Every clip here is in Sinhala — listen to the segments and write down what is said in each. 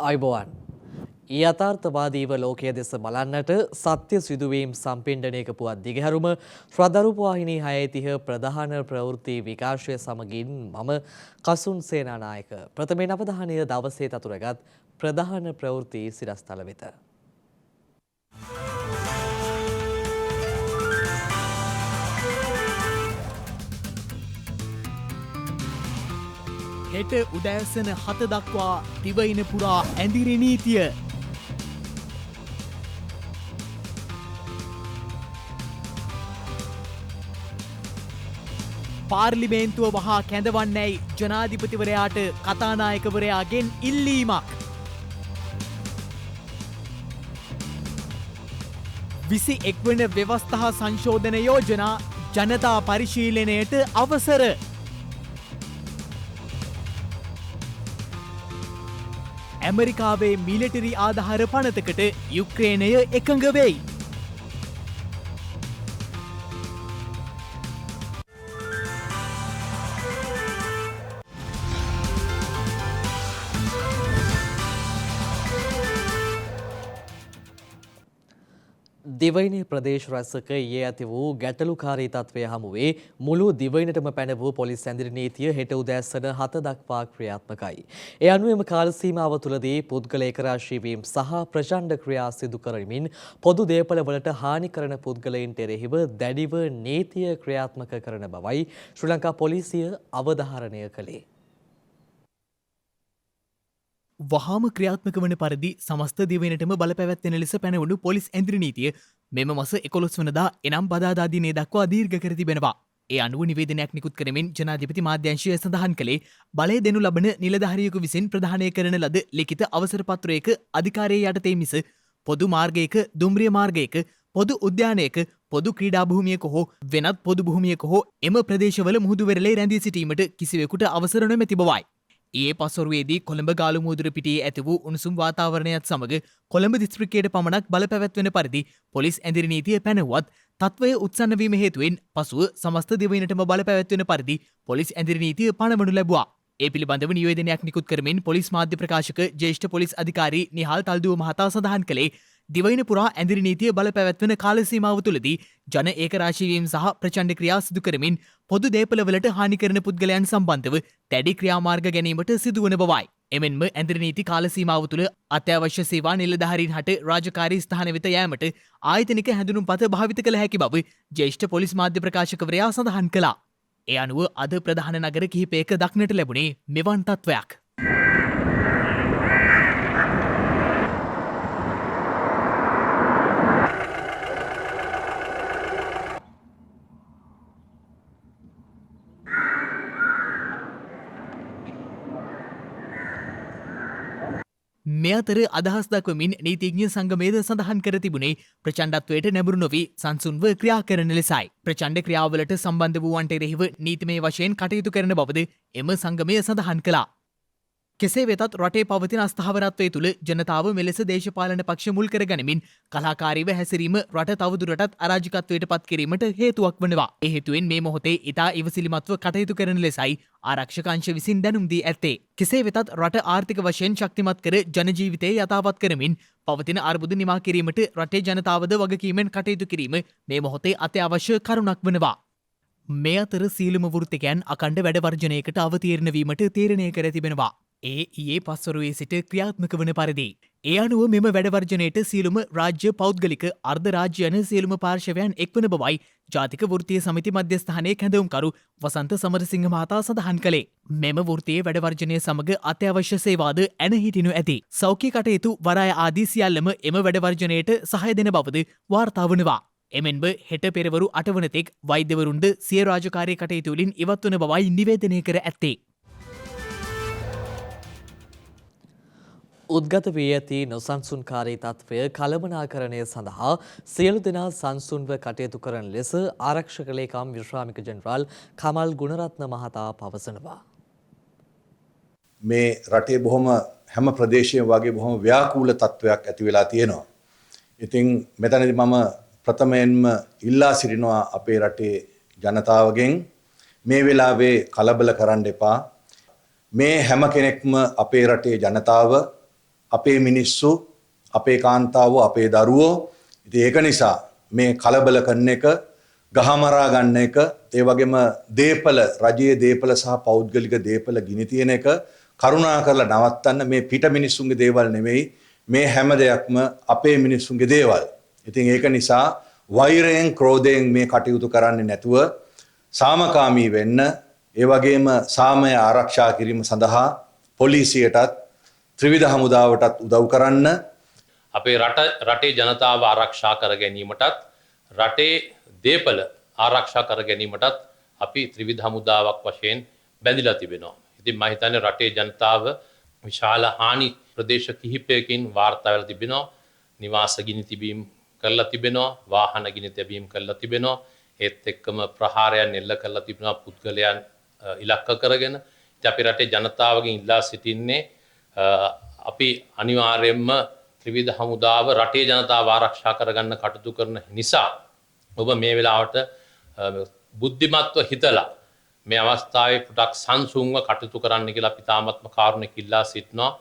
අයිබෝවන් යථාර්ථවාදීව ලෝකයේ දෙස බලන්නට සත්‍ය සිදුවීම් සම්පින්ඩනයක පුවත් දිගහැරුම ශ්‍රදරුප වාහිනී 630 ප්‍රධාන ප්‍රවෘත්ති විකාශය සමගින් මම කසුන් සේනානායක ප්‍රථමයෙන් අවධානය දවසේ තතුරගත් ප්‍රධාන ප්‍රවෘත්ති සිරස්තල වෙත. හෙට උදෑසන 7 දක්වා දිවයින පුරා ඇඳිරි නීතිය. පාර්ලිමේන්තුව වහා කැඳවන්නැයි ජනාධිපතිවරයාට කතානායකවරයාගෙන් ඉල්ලීමක්. 21 වන ව්‍යවස්ථා සංශෝධන යෝජනා ජනතා පරිශීලනයට අවසර. ඇමරිකාවේ මිලිටරි ආධාර පනතකට යුක්‍රේනය එකඟ වෙයි. දිවයිනේ ප්‍රදේශ රැසක ඊයේ ඇති වූ ගැටලුකාරී තත්ත්වය හමුවේ මුළු දිවයිනටම පැන වූ පොලිස් ඇඳිරි නීතිය හෙට උදෑසන 7 දක්වා ක්‍රියාත්මකයි. ඒ අනුව එම කාල සීමාව තුළදී පුද්ගල ඒකරාශී වීම සහ ප්‍රචණ්ඩ ක්‍රියා සිදු කරමින් පොදු දේපළ වලට හානි කරන පුද්ගලයින්ට එරෙහිව දැඩිව නීතිය ක්‍රියාත්මක කරන බවයි ශ්‍රී ලංකා පොලිසිය අවධාරණය කළේ. වහාම ක්‍රියාත්මක වන පරිදි සමස්ත දිවයිනටම බලපැවැත්වෙන ලෙස පැනවුණු පොලිස් ඇඳිරි නීතිය මෙම මාස 11 වනදා එනම් බදාදා දිනය දක්වා දීර්ඝ කර තිබෙනවා. ඒ අනුව නිවේදනයක් නිකුත් කරමින් ජනාධිපති මාධ්‍යංශය සඳහන් කළේ බලය දෙනු ලබන නිලධාරියෙකු විසින් ප්‍රදානය කරන ලද ලිඛිත අවසර පත්‍රයක අධිකාරිය යටතේ මිස පොදු මාර්ගයක, දුම්රිය මාර්ගයක, පොදු උද්‍යානයක, පොදු ක්‍රීඩා භූමියක හෝ වෙනත් පොදු භූමියක හෝ එම ප්‍රදේශවල මුහුදු වෙරළේ රැඳී සිටීමට කිසිවෙකුට අවසර නොමැති බවයි. ඊයේ පස්වරුවේදී කොළඹ ගාලු මුහුදුර පිටියේ ඇති වූ උණුසුම් වාතාවරණයත් සමග කොළඹ දිස්ත්‍රික්කයට පමණක් බලපැවැත්වෙන පරිදි පොලිස් ඇඳිරි නීතිය පැනවුවත් තත්වය උත්සන්න වීම හේතුවෙන් පසුව සමස්ත දිවයිනටම බලපැවැත්වෙන පරිදි පොලිස් ඇඳිරි නීතිය පනවනු ලැබුවා. ඒ පිළිබඳව නිවේදනයක් නිකුත් කරමින් පොලිස් මාධ්‍ය ප්‍රකාශක ජ්‍යෙෂ්ඨ පොලිස් අධිකාරී නිහාල් තල්දුව මහතා සඳහන් කළේ දිවයින පුරා ඇඳිරි නීතිය බලපැවැත්වෙන කාල සීමාව තුළදී ජන ඒකරාශී වීම සහ ප්‍රචණ්ඩ ක්‍රියා සිදු කරමින් පොදු දේපළවලට හානි කරන පුද්ගලයන් සම්බන්ධව දැඩි ක්‍රියාමාර්ග ගැනීමට සිදුවන බවයි. එමෙන්ම ඇඳිරි නීති කාල සීමාව තුළ අත්‍යවශ්‍ය සේවා නිලධාරීන් හට රාජකාරී ස්ථාන වෙත යෑමට ආයතනික හැඳුනුම්පත භාවිත කළ හැකි බව ජ්‍යෙෂ්ඨ පොලිස් මාධ්‍ය ප්‍රකාශකවරයා සඳහන් කළා. ඒ අනුව අද ප්‍රධාන නගර කිහිපයක දක්නට ලැබුණේ මෙවන් තත්වයක්. මේ අතර අදහස් දක්වමින් නීතිඥ සංගමයේද සඳහන් කර තිබුණේ ප්‍රචණ්ඩත්වයට නැඹුරු නොවී සංසුන්ව ක්‍රියා කරන ලෙසයි. ප්‍රචණ්ඩ ක්‍රියාවලට සම්බන්ධ වූවන්ට එරෙහිව නීතිමය වශයෙන් කටයුතු කරන බවද එම සංගමය සඳහන් කළා. කෙසේ වෙතත් රටේ පවතින අස්ථාවරත්වය තුළ ජනතාව මෙලෙස දේශපාලන පක්ෂ මුල් කර ගනිමින් කලාකාරීව හැසිරීම රට තවදුරටත් අරාජිකත්වයට පත් කිරීමට හේතුවක් වනවා. ඒ හේතුවෙන් මේ මොහොතේ ඉතා ඉවසිලිමත්ව කටයුතු කරන ලෙසයි ආරක්ෂක අංශ විසින් දැනුම් දී ඇත්තේ. කෙසේ වෙතත් රට ආර්ථික වශයෙන් ශක්තිමත් කර ජනජීවිතය යථාවත් කරමින් පවතින අර්බුද නිමා කිරීමට රටේ ජනතාවද වගකීමෙන් කටයුතු කිරීම මේ මොහොතේ අත්‍යවශ්‍ය කරුණක් වනවා. මේ අතර සීලම වෘත්තිකයන් අකණ්ඩ වැඩ වර්ජනයකට අවතීර්ණ වීමට තීරණය කර තිබෙනවා. ඒ ඊයේ පස්වරුවේ සිට ක්‍රියාත්මක වන පරිදි. ඒ අනුව මෙම වැඩවර්ජනයට සියලුම රාජ්‍ය පෞද්ගලික අර්ධ රාජ්‍ය යන සියලුම පාර්ශවයන් එක්වන බවයි ජාතික වෘත්තීය සමිති මධ්‍යස්ථානයේ කැඳවුම්කරු වසන්ත සමරසිංහ මහතා සඳහන් කළේ. මෙම වෘත්තීය වැඩවර්ජනය සමග අත්‍යවශ්‍ය සේවාද ඇන හිටිනු ඇති. සෞඛ්‍ය කටයුතු වරාය ආදී සියල්ලම එම වැඩවර්ජනයට සහාය දෙන බවද වාර්තා වනවා. එමෙන්ම හෙට පෙරවරු 8 වන තෙක් වෛද්‍යවරුන්ද සිය රාජකාරී කටයුතු වලින් ඉවත් වන බවයි නිවේදනය කර ඇත්තේ. උද්ගත වී ඇති නොසන්සුන්කාරී තත්ත්වය කළමනාකරණය සඳහා සියලු දෙනා සංසුන්ව කටයුතු කරන ලෙස ආරක්ෂක ලේකම් විශ්‍රාමික ජෙනරාල් කමල් ගුණරත්න මහතා පවසනවා. මේ රටේ බොහොම හැම ප්‍රදේශයක වගේ බොහොම ව්‍යාකූල තත්ත්වයක් ඇති වෙලා තියෙනවා. ඉතින් මෙතනදී මම ප්‍රථමයෙන්ම ඉල්ලා සිටිනවා අපේ රටේ ජනතාවගෙන් මේ වෙලාවේ කලබල කරන්න එපා. මේ හැම කෙනෙක්ම අපේ රටේ ජනතාව අපේ මිනිස්සු, අපේ කාන්තාවෝ, අපේ දරුවෝ. ඉතින් ඒක නිසා මේ කලබල කරන එක, ගහමරා ගන්න එක, ඒ වගේම දේපල, රජයේ දේපල සහ පෞද්ගලික දේපල ගිනි තියන එක කරුණා කරලා නවත්තන්න. මේ පිට මිනිස්සුන්ගේ දේවල් නෙමෙයි. මේ හැම දෙයක්ම අපේ මිනිස්සුන්ගේ දේවල්. ඉතින් ඒක නිසා වෛරයෙන්, ක්‍රෝධයෙන් මේ කටයුතු කරන්නේ නැතුව සාමකාමී වෙන්න, ඒ වගේම සාමය ආරක්ෂා කිරීම සඳහා පොලිසියටත් ත්‍රිවිධ හමුදාවටත් උදව් කරන්න. අපේ රටේ ජනතාව ආරක්ෂා කර ගැනීමටත් රටේ දේපල ආරක්ෂා කර ගැනීමටත් අපි ත්‍රිවිධ හමුදාවක් වශයෙන් බැඳිලා තිබෙනවා. ඉතින් මම හිතන්නේ රටේ ජනතාව විශාල හානි ප්‍රදේශ කිහිපයකින් වාර්තා වෙලා තිබෙනවා. නිවාස ගිනි තිබීම් කරලා තිබෙනවා, වාහන ගිනි තිබීම් කරලා තිබෙනවා. ඒත් එක්කම ප්‍රහාරයන් එල්ල කරලා තිබෙනවා පුද්ගලයන් ඉලක්ක කරගෙන. ඉතින් අපේ රටේ ජනතාවගෙන් ඉල්ලා සිටින්නේ අපි අනිවාර්යයෙන්ම ත්‍රිවිධ හමුදාව රටේ ජනතාව ආරක්ෂා කරගන්න කටයුතු කරන නිසා ඔබ මේ වෙලාවට බුද්ධිමත්ව හිතලා මේ අවස්ථාවේ පුටක් සංසුන්ව කටයුතු කරන්න කියලා අපි තාමත්ම කාරුණික ඉල්ලා සිටිනවා.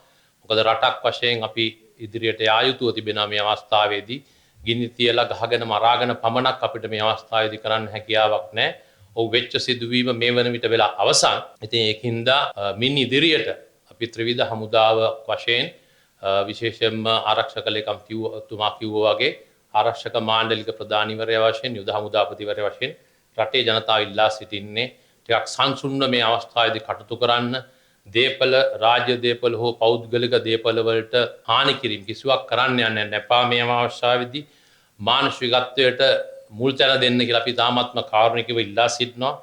මොකද රටක් වශයෙන් අපි ඉදිරියට යා යුතුව තිබෙනවා මේ අවස්ථාවේදී. ගිනි තියලා ගහගෙන මරාගෙන පමණක් අපිට මේ අවස්ථාවේදී කරන්න හැකියාවක් නැහැ. ඔව් වෙච්ච සිදුවීම මේ වන විට වෙලා අවසන්. ඉතින් ඒකින්ද මින් ඉදිරියට අපි ත්‍රිවිධ හමුදාව වශයෙන් විශේෂයෙන්ම ආරක්ෂක ලේකම් තුමා කිව්වා වගේ ආරක්ෂක මාණ්ඩලික ප්‍රධානීවරයා වශයෙන්, යුද හමුදාපතිවරයා වශයෙන් රටේ ජනතාව ඉල්ලා සිටින්නේ ටිකක් සංසුන්ව මේ අවස්ථාවේදී කටයුතු කරන්න. දේපල, රාජ්‍ය දේපල හෝ පෞද්ගලික දේපල වලට හානි කිරීම කිසිවක් කරන්න යන්නේ නැපා මේ අවස්ථාවේදී මානසිකත්වයට මුල් තැන දෙන්න කියලා අපි තාමත්ම කාරුණිකව ඉල්ලා සිටිනවා.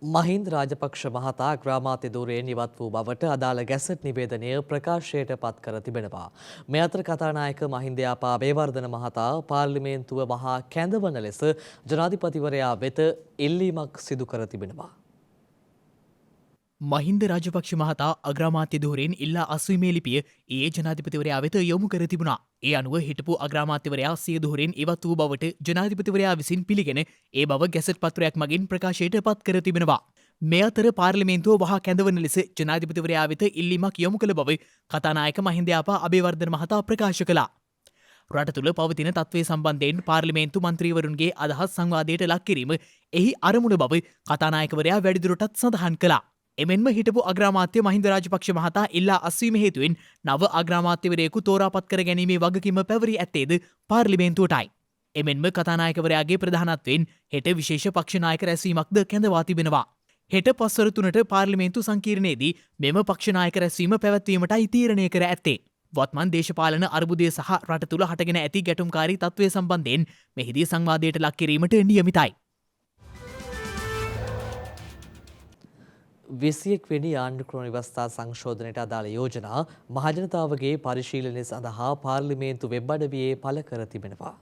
මහින්ද රාජපක්ෂ මහතා ග්‍රාමාත්‍ය ධුරයෙන් ඉවත් වූ බවට අදාළ ගැසට් නිවේදනය ප්‍රකාශයට පත් කර තිබෙනවා. මේ අතර කතානායක මහින්ද යාපා අබේවර්ධන මහතා පාර්ලිමේන්තුව මහා කැඳවන ලෙස ජනාධිපතිවරයා වෙත ඉල්ලීමක් සිදු කර තිබෙනවා. මහින්ද රාජපක්ෂ මහතා අග්‍රාමාත්‍ය ධුරයෙන් ඉල්ලා අස්වීමේ ලිපිය ජනාධිපතිවරයා වෙත යොමු කර තිබුණා. ඒ අනුව හිටපු අග්‍රාමාත්‍යවරයා සිය ධුරයෙන් ඉවත් වූ බවට ජනාධිපතිවරයා විසින් පිළිගෙන ඒ බව ගැසට් පත්‍රයක් මගින් ප්‍රකාශයට පත් කර තිබෙනවා. මේ අතර පාර්ලිමේන්තුව වහා කැඳවන ලෙස ජනාධිපතිවරයා වෙත ඉල්ලීමක් යොමු කළ බව කතානායක මහින්ද යාපා අබේවර්ධන මහතා ප්‍රකාශ කළා. රට තුළ පවතින තත්ත්වය සම්බන්ධයෙන් පාර්ලිමේන්තු මන්ත්‍රීවරුන්ගේ අදහස් සංවාදයට ලක් කිරීම එහි අරමුණ බව කතානායකවරයා වැඩිදුරටත් සඳහන් කළා. එමෙන්ම හිටපු අග්‍රාමාත්‍ය මහින්ද රාජපක්ෂ මහතා ඉල්ලා අස්වීම හේතුවෙන් නව අග්‍රාමාත්‍යවරයෙකු තෝරාපත් කර ගැනීමේ වගකීම පැවරී ඇත්තේද පාර්ලිමේන්තුවටයි. එමෙන්ම කතානායකවරයාගේ ප්‍රධානත්වයෙන් හෙට විශේෂ පක්ෂ නායක රැස්වීමක්ද කැඳවා තිබෙනවා. හෙට පස්වර 3ට පාර්ලිමේන්තු සංකීර්ණයේදී මෙම පක්ෂ නායක රැස්වීම පැවැත්වීමටයි තීරණය කර ඇත්තේ. වත්මන් දේශපාලන අර්බුදය සහ රට තුළ හටගෙන ඇති ගැටුම්කාරී තත්ත්වය සම්බන්ධයෙන් මෙහිදී සංවාදයට ලක් කිරීමට නියමිතයි. 21 වෙනි ආණ්ඩුක්‍රම ව්‍යවස්ථා සංශෝධනයට අදාළ යෝජනා මහජනතාවගේ පරිශීලනය සඳහා පාර්ලිමේන්තු වෙබ් අඩවියේ පළ කර තිබෙනවා.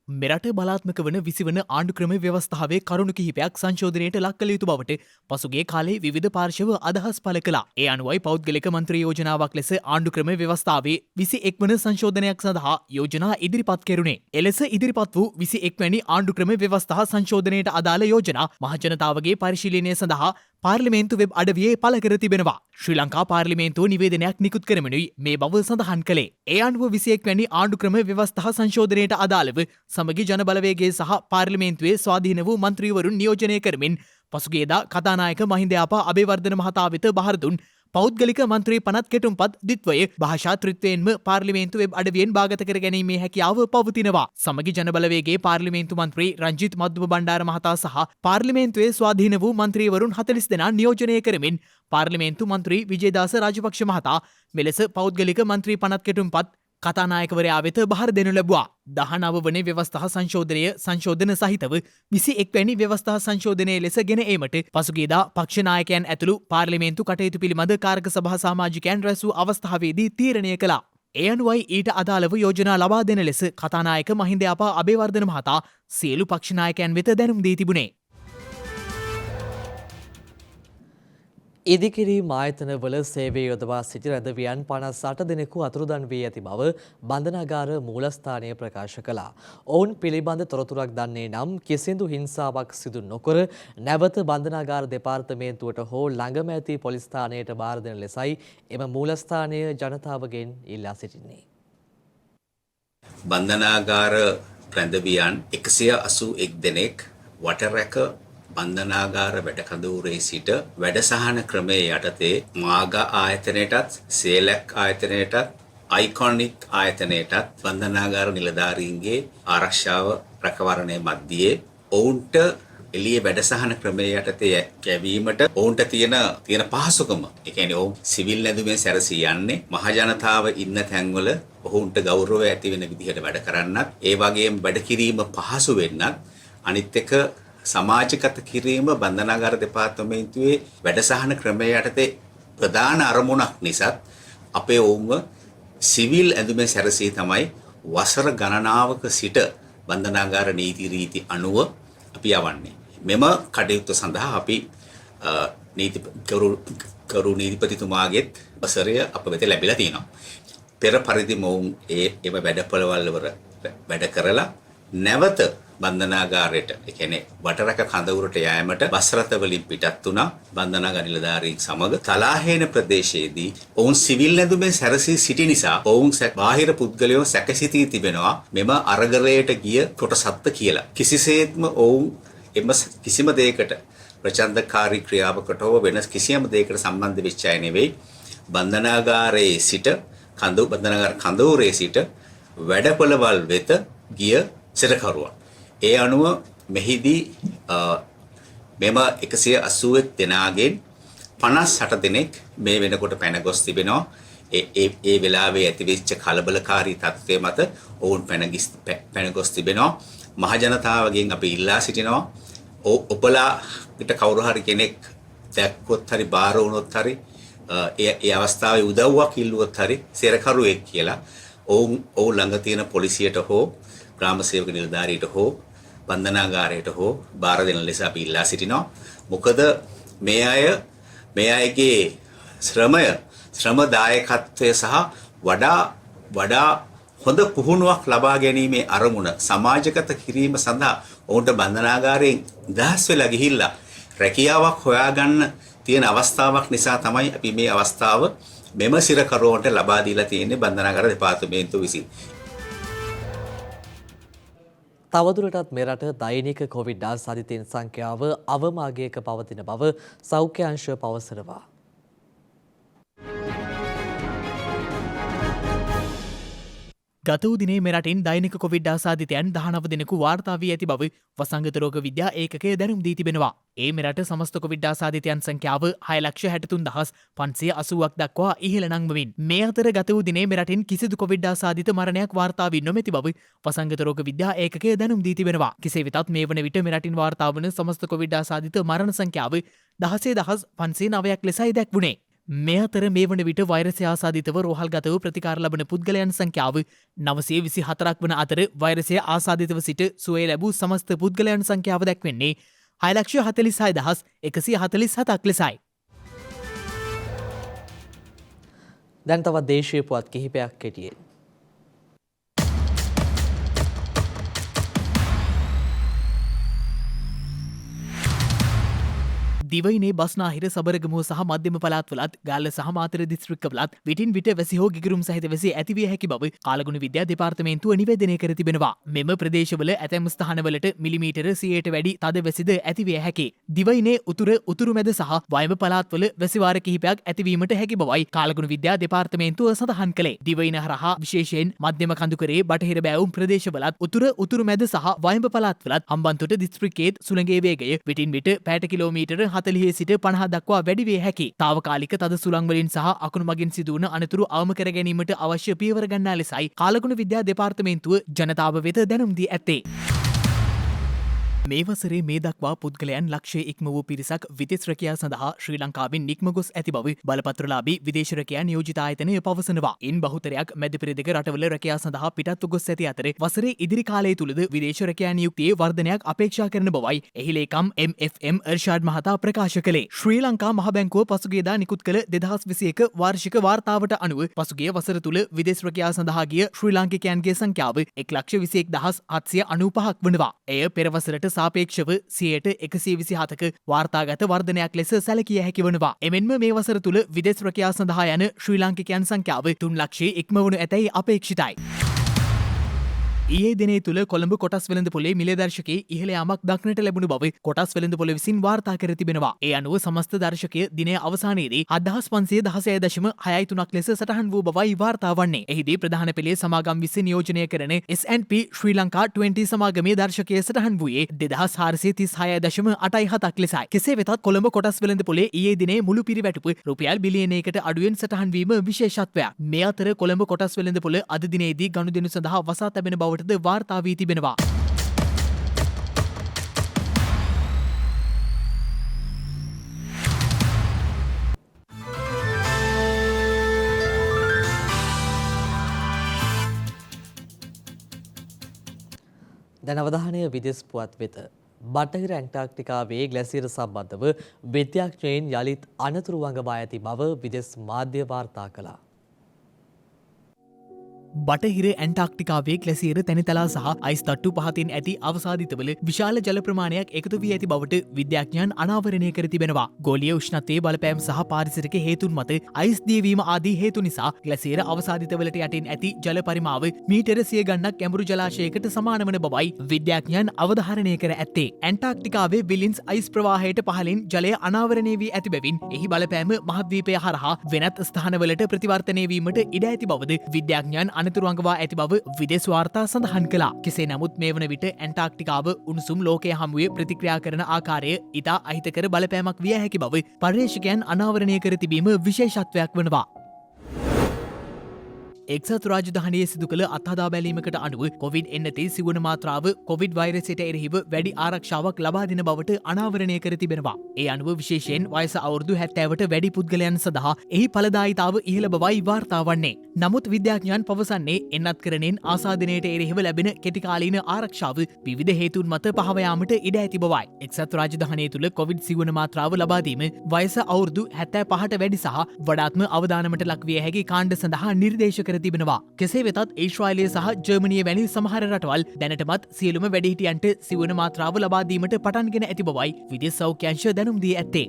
මෙරට බලාත්මක වන 20 වන ආණ්ඩුක්‍රම ව්‍යවස්ථාවේ කරුණු කිහිපයක් සංශෝධනයට ලක් කළ යුතු බවට පසුගිය කාලේ විවිධ පාර්ශව අදහස් පළ කළා. ඒ අනුවයි පෞද්ගලික මන්ත්‍රී යෝජනාවක් ලෙස ආණ්ඩුක්‍රම ව්‍යවස්ථාවේ 21 වන සංශෝධනයක් සඳහා යෝජනා ඉදිරිපත් කෙරුණේ. එලෙස ඉදිරිපත් වූ 21 වැනි ආණ්ඩුක්‍රම ව්‍යවස්ථා සංශෝධනයට අදාළ යෝජනා මහජනතාවගේ පරිශීලනය සඳහා පාර්ලිමේන්තු වෙබ් අඩවියේ පළ කර තිබෙනවා. ශ්‍රී ලංකා පාර්ලිමේන්තුව නිවේදනයක් නිකුත් කරමිනුයි මේ බව සඳහන් කළේ. ඒ අනුව 21 වැනි ආණ්ඩුක්‍රම ව්‍යවස්ථා සංශෝධනයට අදාළව සමගි ජනබලවේගයේ සහ පාර්ලිමේන්තුවේ ස්වාධීන වූ මන්ත්‍රීවරුන් නියෝජනය කරමින් පසුගියදා කතානායක මහින්ද යාපා අබේවර්ධන මහතා වෙත බහර දුන් පෞද්ගලික මන්ත්‍රී පනත් කෙටුම්පත් ද්විත්වය භාෂා ත්‍රිත්වයෙන්ම පාර්ලිමේන්තු වෙබ් අඩවියෙන් භාගත කර ගැනීමේ හැකියාව පවතිනවා. සමගි ජනබලවේගයේ පාර්ලිමේන්තු මන්ත්‍රී රංජිත් මද්දුම බණ්ඩාර මහතා සහ පාර්ලිමේන්තුවේ ස්වාධීන වූ මන්ත්‍රීවරුන් 40 දෙනා නියෝජනය කරමින් පාර්ලිමේන්තු මන්ත්‍රී විජේදාස රාජපක්ෂ මහතා මෙලෙස පෞද්ගලික මන්ත්‍රී පනත් කෙටුම්පත් කතානායකවරයා වෙත බහර දෙනු ලැබුවා. 19 වන ව්‍යවස්ථා සංශෝධනය සංශෝධන සහිතව 21 වැනි ව්‍යවස්ථා සංශෝධනය ලෙස ගෙන ඒමට පසුගියදා පක්ෂ නායකයන් ඇතුළු පාර්ලිමේන්තු කටයුතු පිළිබඳ කාරක සභා සමාජිකයන් රැස් වූ අවස්ථාවේදී තීරණය කළා. ඒ අනුවයි ඊට අදාළව යෝජනා ලබා දෙන ලෙස කතානායක මහින්ද යාපා අබේවර්ධන මහතා සියලු පක්ෂ නායකයන් වෙත දැනුම් දී තිබුණේ. ඉදිකිරීම් ආයතනවල සේවය යොදවා සිටි රැදවියන් 58 දෙනෙකු අතුරුදන් වී ඇති බව බන්ධනාගාර මූලස්ථානය ප්‍රකාශ කළා. ඔවුන් පිළිබඳ තොරතුරක් දන්නේ නම් කිසිදු හිංසාවක් සිදු නොකර නැවත බන්ධනාගාර දෙපාර්තමේන්තුවට හෝ ළඟම ඇති පොලිස් ස්ථානයට බාර දෙන ලෙසයි එම මූලස්ථානය ජනතාවගෙන් ඉල්ලා සිටින්නේ. බන්ධනාගාර රැඳවියන් 181 දෙනෙක් වටරැක බන්ධනාගාර වැඩකඳවුරේ සිට වැඩසහන ක්‍රමයේ යටතේ මාගා ආයතනයටත් සේලැක් ආයතනයටත් අයිකොනික් ආයතනයටත් බන්ධනාගාර නිලධාරීන්ගේ ආරක්ෂාව රැකවරණය මැදියේ ඔවුන්ට එළියේ වැඩසහන ක්‍රමයේ යටතේ කැවීමට ඔවුන්ට තියෙන පහසුකම ඒ කියන්නේ ඔවුන් සිවිල් නැදුමෙන් සැරසී යන්නේ මහ ජනතාව ඉන්න තැන්වල ඔවුන්ට ගෞරවය ඇති වෙන විදිහට වැඩ කරන්නත් ඒ වගේම වැඩ කිරීම පහසු වෙන්නත් අනිත් එක සමාජගත කිරීම බන්ධනාගාර දෙපාර්තමේන්තුවේ වැඩසහන ක්‍රමයේ යටතේ ප්‍රධාන අරමුණක් නිසා අපේ ඔවුන්ව සිවිල් ඇඳුමෙන් සැරසී තමයි වසර ගණනාවක සිට බන්ධනාගාර නීති රීති අනුව අපි යවන්නේ. මෙම කටයුත්ත සඳහා අපි කරු නීතිපතිතුමාගෙත් වසරය අප වෙත ලැබිලා තියෙනවා. පෙර පරිදිම ඔවුන් ඒව වැඩපළවල් වල වැඩ කරලා නැවත බන්ධනාගාරයට ඒ කියන්නේ වටරක කඳවුරට යෑමට බස් රථ වලින් පිටත් වුණා බන්ධනාගාර නිලධාරීන් සමග තලාහේන ප්‍රදේශයේදී ඔවුන් සිවිල් නැඳුමෙන් සැරසී සිටි නිසා ඔවුන් බාහිර පුද්ගලයෝ සැකසිතී තිබෙනවා මෙම අරගලයට ගිය කොටසත්ත කියලා. කිසිසේත්ම ඔවුන් එම කිසිම දෙයකට ප්‍රචණ්ඩකාරී ක්‍රියාවකට හෝ වෙනස් කිසියම් දෙයකට සම්බන්ධ වෙච්ච අය නෙවෙයි. බන්ධනාගාරයේ සිට බන්ධනාගාර කඳවුරේ සිට වැඩපළවල් වෙත ගිය සිරකරුවන්. ඒ අනුව මෙහිදී මෙම 181 දෙනාගෙන් 58 දෙනෙක් මේ වෙනකොට පැන ගොස් තිබෙනවා. ඒ වෙලාවේ ඇතිවෙච්ච කලබලකාරී තත්ත්වය මත ඔවුන් පැන ගොස් තිබෙනවා. මහ ජනතාවගෙන් අපි ඉල්ලා සිටිනවා ඔබලාට කවුරු හරි කෙනෙක් දැක්කොත් හරි බාර වුණොත් හරි ඒ අවස්ථාවේ උදව්වක් ඉල්ලුවොත් හරි සිරකරුවෙක් කියලා ඔවුන් ළඟ තියෙන පොලිසියට හෝ ග්‍රාම සේවක නිලධාරියට හෝ බන්ධනාගාරයට හෝ බාර දෙන ලෙස අපි ඉල්ලා සිටිනවා. මොකද මේ අයගේ ශ්‍රම දායකත්වය සහ වඩා හොඳ පුහුණුවක් ලබා ගැනීමේ අරමුණ සමාජගත කිරීම සඳහා ඔවුන්ට බන්ධනාගාරයෙන් නිදහස් වෙලා ගිහිල්ලා රැකියාවක් හොයාගන්න තියෙන අවස්ථාවක් නිසා තමයි අපි මේ අවස්ථාව මෙම සිරකරුවන්ට ලබා දීලා තියෙන්නේ බන්ධනාගාර දෙපාර්තමේන්තුව විසින්. තවදුරටත් මෙරට දෛනික කොවිඩ් ආසාදිතයින් සංඛ්‍යාව අවම අගයක පවතින බව සෞඛ්‍ය අංශය පවසනවා. ගත වූ දිනේ මෙරටින් දෛනික කොවිඩ් ආසාදිතයන් 19 දෙනෙකු වාර්තා වී ඇති බව වසංගත රෝග විද්‍යා ඒකකය දැනුම් දී තිබෙනවා. ඒ මෙරට සමස්ත කොවිඩ් ආසාදිතයන් සංඛ්‍යාව 6,63,580ක් දක්වා ඉහළ නංවමින් මේ අතර ගත වූ දිනේ මෙරටින් කිසිදු කොවිඩ් ආසාදිත මරණයක් වාර්තා වී නොමැති බව වසංගත රෝග විද්‍යා ඒකකය දැනුම් දී තිබෙනවා. කෙසේ වෙතත් මේ වන විට මෙරටින් වාර්තා වන සමස්ත කොවිඩ් ආසාදිත මරණ සංඛ්‍යාව 16,509ක් ලෙසයි දැක්වුණේ. මේ අතර මේ වන විට වෛරසය ආසාදිතව රෝහල්ගතව ප්‍රතිකාර ලබන පුද්ගලයන් සංඛ්‍යාව 924ක් වන අතර වෛරසය ආසාදිතව සිට සුවය ලැබූ සමස්ත පුද්ගලයන් සංඛ්‍යාව දැක්වෙන්නේ 6,46,147ක් ලෙසයි. දැන් තවත් දේශීය පුවත් කිහිපයක් කෙටියෙන්. දිවයිනේ බස්නාහිර සබරගමුව සහ මධ්‍යම පළාත්වලත් ගාල්ල සහ මාතර දිස්ත්‍රික්කවලත් විටින් විට වැසි හෝ ගිගුරුම් සහිත වැසි ඇතිවිය හැකි බව කාලගුණ විද්‍යා දෙපාර්තමේන්තුව නිවේදනය කර තිබෙනවා. මෙම ප්‍රදේශවල ඇතැම් ස්ථානවලට මිලිමීටර 100ට වැඩි තද වැසිද ඇතිවිය හැකි. දිවයිනේ උතුරු මැද සහ වයඹ පළාත්වල වැසිවාර කිහිපයක් ඇතිවීමට හැකි බවයි කාලගුණ විද්‍යා දෙපාර්තමේන්තුව සඳහන් කළේ. දිවයින හරහා විශේෂයෙන් මධ්‍යම කඳුකරේ බටහිර බෑවුම් ප්‍රදේශවලත් උතුරු මැද සහ වයඹ පළාත්වලත් හම්බන්තොට දිස්ත්‍රික්කයේත් සුළඟේ වේගය විටින් විට පැයට කිලෝමීටර 40 සිට 50 දක්වා වැඩි වේ හැකි. තාවකාලික තද සුළං වලින් සහ අකුණු මගින් සිදුවන අනතුරු අවම කර ගැනීමට අවශ්‍ය පියවර ගන්නා ලෙසයි කාලගුණ විද්‍යා දෙපාර්තමේන්තුව ජනතාව වෙත දැනුම් දී ඇත්තේ. මේ වසරේ මේ දක්වා පුද්ගලයන් ලක්ෂය ඉක්ම වූ පිරිසක් විදෙස් රැකියා සඳහා ශ්‍රී ලංකාවෙන් නික්ම ගොස් ඇති බව බලපත්‍රලාභී විදේශ රැකියා නියෝජිත ආයතනය පවසනවා. ඉන් බහුතරයක් මැද පෙරදිග රටවල රැකියා සඳහා පිටත්ව ගොස් ඇති අතර වසරේ ඉදිරි කාලය තුලද විදේශ රැකියා නියුක්තියේ වර්ධනයක් අපේක්ෂා කරන බවයි එහි ලේකම් MFM අර්ෂාඩ් මහතා ප්‍රකාශ කළේ. ශ්‍රී ලංකා මහ බැංකුව පසුගියදා නිකුත් කළ 2021 වාර්ෂික වාර්තාවට අනුව පසුගිය වසර තුල විදේශ රැකියා සඳහා ගිය ශ්‍රී ලාංකිකයන්ගේ සංඛ්‍යාව 1,21,795ක් වනවා. එය පෙර වසරට සාපේක්ෂව 127ක වාර්තාගත වර්ධනයක් ලෙස සැලකිය හැකි වනවා. එමෙන්ම මේ වසර තුල විදේශ රැකියා සඳහා යන ශ්‍රී ලාංකිකයන් සංඛ්‍යාව 3 ලක්ෂයේ ඉක්මවනු ඇතැයි අපේක්ෂිතයි. ඊයේ දිනේ තුල කොළඹ කොටස් වෙළඳපොලේ මිලදර්ශකයේ ඉහළ යාමක් දක්නට ලැබුණු බව කොටස් වෙළඳපොළ විසින් වාර්තා කර තිබෙනවා. ඒ අනුව සමස්ත දර්ශකය දිනය අවසානයේදී 7516.63ක් ලෙස සටහන් වූ බවයි වාර්තා වන්නේ. එහිදී ප්‍රධාන පෙළේ සමාගම් විසින් නියෝජනය කරන S&P ශ්‍රී ලංකා 20 සමාගමේ දර්ශකය සටහන් වූයේ 2436.87ක් ලෙසයි. කෙසේ වෙතත් කොළඹ කොටස් වෙළඳපොලේ ඊයේ දිනේ මුළු පිරිවැටුප රුපියල් බිලියනයකට අඩුවෙන් සටහන් වීම විශේෂත්වයක්. මේ අතර කොළඹ කොටස් වෙළඳපොළ අද දිනේදී ගනුදෙනු සඳහා වසා තැබෙන බව ද වාර්තා වී තිබෙනවා. දැන් අවධානය විදෙස් පුවත් වෙත. බටහිර ඇන්ටාර්ක්ටිකාවේ ග්ලැසියර සම්බන්ධව විද්‍යාඥයින් යළිත් අනතුරු වඟවා ඇති බව විදෙස් මාධ්‍ය වාර්තා කළා. බටහිර ඇන්ටාර්ක්ටිකාවේ ග්ලැසියර තැනිතලා සහ අයිස් තට්ටු පහතින් ඇති අවසාදිතවල විශාල ජල ප්‍රමාණයක් එකතු වී ඇති බවට විද්‍යාඥයන් අනාවරණය කර තිබෙනවා. ගෝලීය උෂ්ණත්වයේ බලපෑම් සහ පාරිසරික හේතුන් මත අයිස් දියවීම ආදී හේතු නිසා ග්ලැසියර අවසාදිතවලට යටින් ඇති ජල පරිමාව මීටර 100 ගණනක් ගැඹුරු ජලාශයකට සමාන වන බවයි විද්‍යාඥයන් අවධාරණය කර ඇත්තේ. ඇන්ටාර්ක්ටිකාවේ විලින්ස් අයිස් ප්‍රවාහයට පහළින් ජලය අනාවරණය වී ඇති බැවින් එහි බලපෑම මහද්වීපය හරහා වෙනත් ස්ථානවලට ප්‍රතිවර්තනය වීමට ඉඩ ඇති බවද විද්‍යාඥයන් අනතුරු වඟවා ඇති බව විදේශ වාර්තා සඳහන් කළා. කෙසේ නමුත් මේ වන විට ඇන්ටාර්ක්ටිකාව උණුසුම් ලෝකය හමුවේ ප්‍රතික්‍රියා කරන ආකාරය ඉතා අහිතකර බලපෑමක් විය හැකි බව පර්යේෂකයන් අනාවරණය කර තිබීම විශේෂත්වයක් වනවා. එක්සත් රාජධානියේ සිදු කළ අත්හදා බැලීමකට අනුව කොවිඩ් එන්නතේ සිවුන මාත්‍රාව කොවිඩ් වෛරසයට එරෙහිව වැඩි ආරක්ෂාවක් ලබා දෙන බවට අනාවරණය කර තිබෙනවා. ඒ අනුව විශේෂයෙන් වයස අවුරුදු 70ට වැඩි පුද්ගලයන් සඳහා එහි ඵලදායීතාව ඉහළ බවයි වාර්තා වන්නේ. නමුත් විද්‍යාඥයන් පවසන්නේ එන්නත්කරණයෙන් ආසාදනයට එරෙහිව ලැබෙන කෙටිකාලීන ආරක්ෂාව විවිධ හේතුන් මත පහව යාමට ඉඩ ඇති බවයි. එක්සත් රාජධානිය තුල කොවිඩ් සිවුන මාත්‍රාව ලබා දීම වයස අවුරුදු 75ට වැඩි සහ වඩාත්ම අවදානමට ලක්විය හැකි කාණ්ඩ සඳහා නිර්දේශ කර තිබෙනවා. කෙසේ වෙතත් ඊශ්‍රායලය සහ ජර්මනිය වැනි සමහර රටවල් දැනටමත් සියලුම වැඩිහිටියන්ට සිවුන මාත්‍රාව ලබා දීමට පටන්ගෙන ඇති බවයි විදේශ සෞඛ්‍ය අංශ දැනුම් දී ඇත්තේ.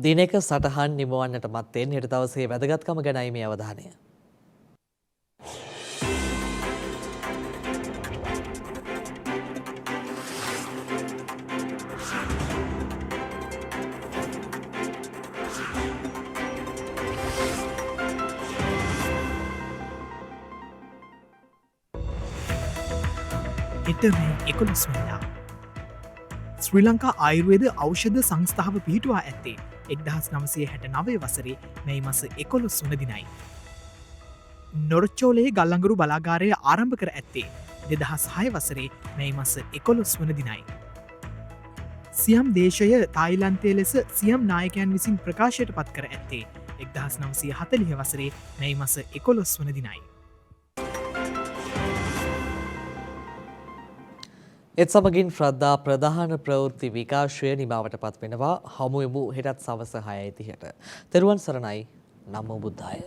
දිනක සටහන් නිමවන්නට මත්තෙන් හෙට දවසේ වැදගත්කම ගැනයි මේ අවධානය. එතමේ 11 වෙනිදා ශ්‍රී ලංකා ආයුර්වේද ඖෂධ සංස්ථාව පිහිටුවා ඇත්තේ 1969 වසරේ මැයි මස 11 වන දිනයි. නොරොච්චෝලේ ගල්ලංගුරු බලාගාරය ආරම්භ කර ඇත්තේ 2006 වසරේ මැයි මස 11 වන දිනයි. සියම් දේශය තායිලන්තය ලෙස සියම් නායකයන් විසින් ප්‍රකාශයට පත් කර ඇත්තේ 1940 වසරේ මැයි මස 11 වන දිනයි. එත් සමගින් ශ්‍රද්ධා ප්‍රධාන ප්‍රවෘත්ති විකාශය නිමාවට පත් වෙනවා. හමුවෙමු හෙටත් සවස 6:30ට. තෙරුවන් සරණයි. නමෝ බුද්ධාය.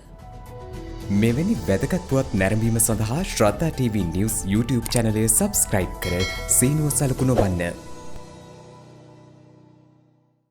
මෙවැනි වැදගත් පුවත් නැරඹීම සඳහා ශ්‍රද්ධා TV News YouTube channel එක subscribe කර සීනුව සලකුණ වන්න.